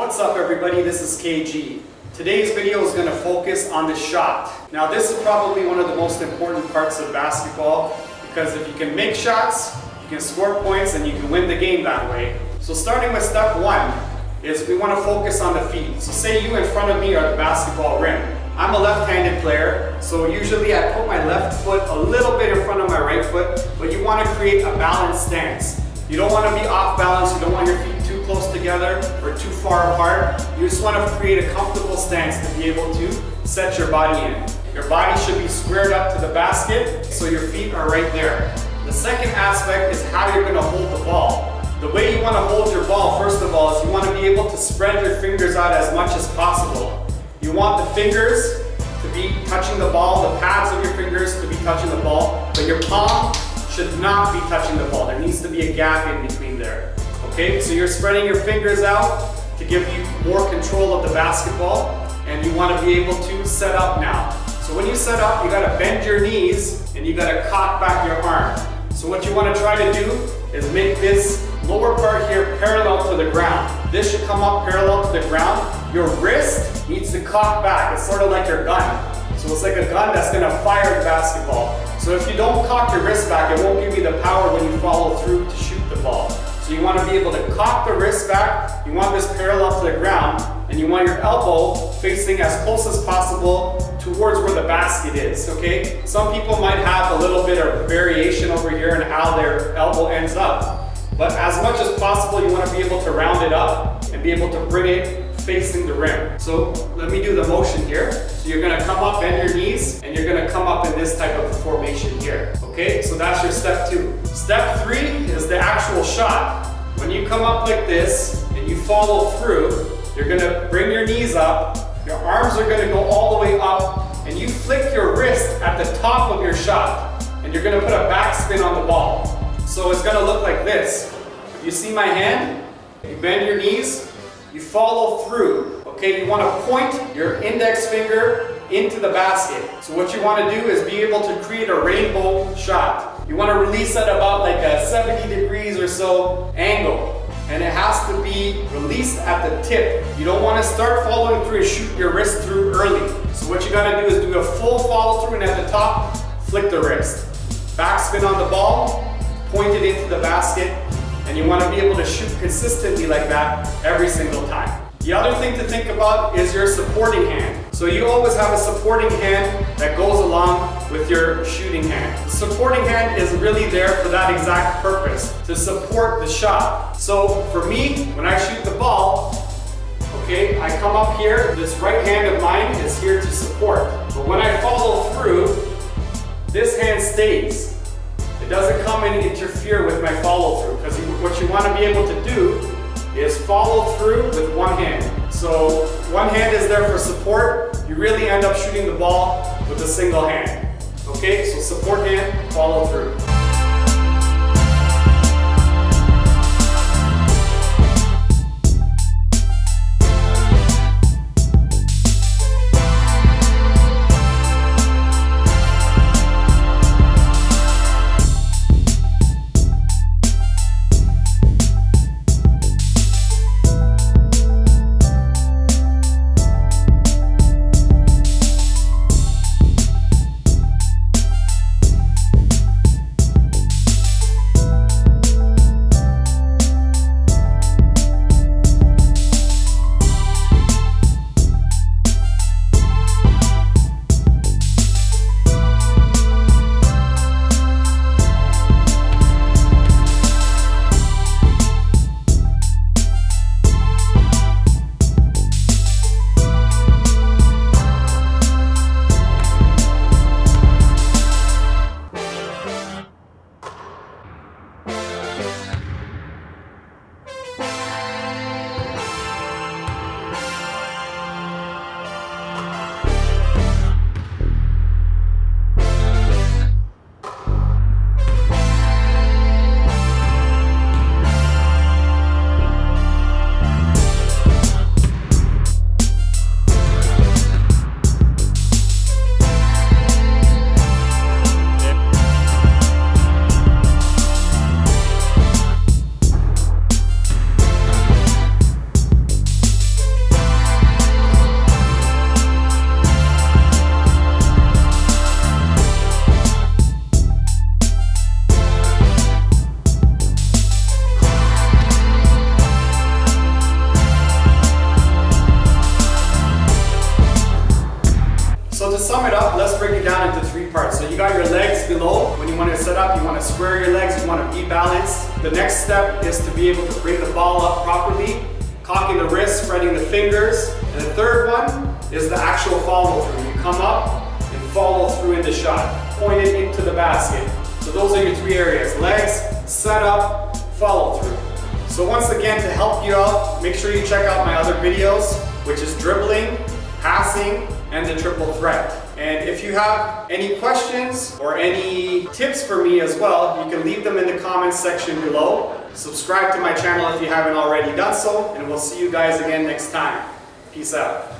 What's up everybody, this is KG. Today's video is going to focus on the shot. Now this is probably one of the most important parts of basketball because if you can make shots, you can score points and you can win the game that way. So starting with step one is we want to focus on the feet. So say you in front of me are the basketball rim. I'm a left-handed player, so usually I put my left foot a little bit in front of my right foot, but you want to create a balanced stance. You don't want to be off balance, you don't want your feet too close together or too far apart. You just want to create a comfortable stance to be able to set your body in. Your body should be squared up to the basket, so your feet are right there. The second aspect is how you're going to hold the ball. The way you want to hold your ball, first of all, is you want to be able to spread your fingers out as much as possible. You want the fingers to be touching the ball, the pads of your fingers to be touching the ball, but your palm should not be touching the ball. There needs to be a gap in between there. Okay, so you're spreading your fingers out to give you more control of the basketball, and you want to be able to set up now. So when you set up, you got to bend your knees and you got to cock back your arm. So what you want to try to do is make this lower part here parallel to the ground. This should come up parallel to the ground. Your wrist needs to cock back. It's sort of like your gun. So it's like a gun that's going to fire the basketball. So if you don't cock your wrist back, it won't give you the power when you follow through to shoot the ball. So you want to be able to cock the wrist back, you want this parallel to the ground, and you want your elbow facing as close as possible towards where the basket is, okay? Some people might have a little bit of variation over here in how their elbow ends up. But as much as possible, you want to be able to round it up and be able to bring it facing the rim. So let me do the motion here. So you're going to come up, bend your knees, and you're going to come up in this type of formation here. Okay, so that's your step two. Step three is the actual shot. When you come up like this and you follow through, you're going to bring your knees up, your arms are going to go all the way up, and you flick your wrist at the top of your shot, and you're going to put a backspin on the ball. So it's going to look like this. You see my hand? You bend your knees, you follow through, okay? You want to point your index finger into the basket. So what you want to do is be able to create a rainbow shot. You want to release at about like a 70 degrees or so angle. And it has to be released at the tip. You don't want to start following through and shoot your wrist through early. So what you got to do is do a full follow through and at the top, flick the wrist. Backspin on the ball, point it into the basket, and you want to be able to shoot consistently like that every single time. The other thing to think about is your supporting hand. So you always have a supporting hand that goes along with your shooting hand. The supporting hand is really there for that exact purpose, to support the shot. So for me, when I shoot the ball, okay, I come up here, this right hand of mine is here to support. But when I follow through, this hand stays. It doesn't come and interfere with my follow through, because what you want to be able to do is follow through with one hand. So one hand is there for support. You really end up shooting the ball with a single hand. Okay, so support hand, follow through. got your legs below. When you want to set up, you want to square your legs, you want to be balanced. The next step is to be able to bring the ball up properly, cocking the wrist, spreading the fingers. And the third one is the actual follow through. You come up and follow through in the shot, point it into the basket. So those are your three areas: legs, set up, follow through. So once again, to help you out, make sure you check out my other videos, which is dribbling, passing, and the triple threat. And if you have any questions or any tips for me as well, you can leave them in the comments section below. Subscribe to my channel if you haven't already done so, and we'll see you guys again next time. Peace out.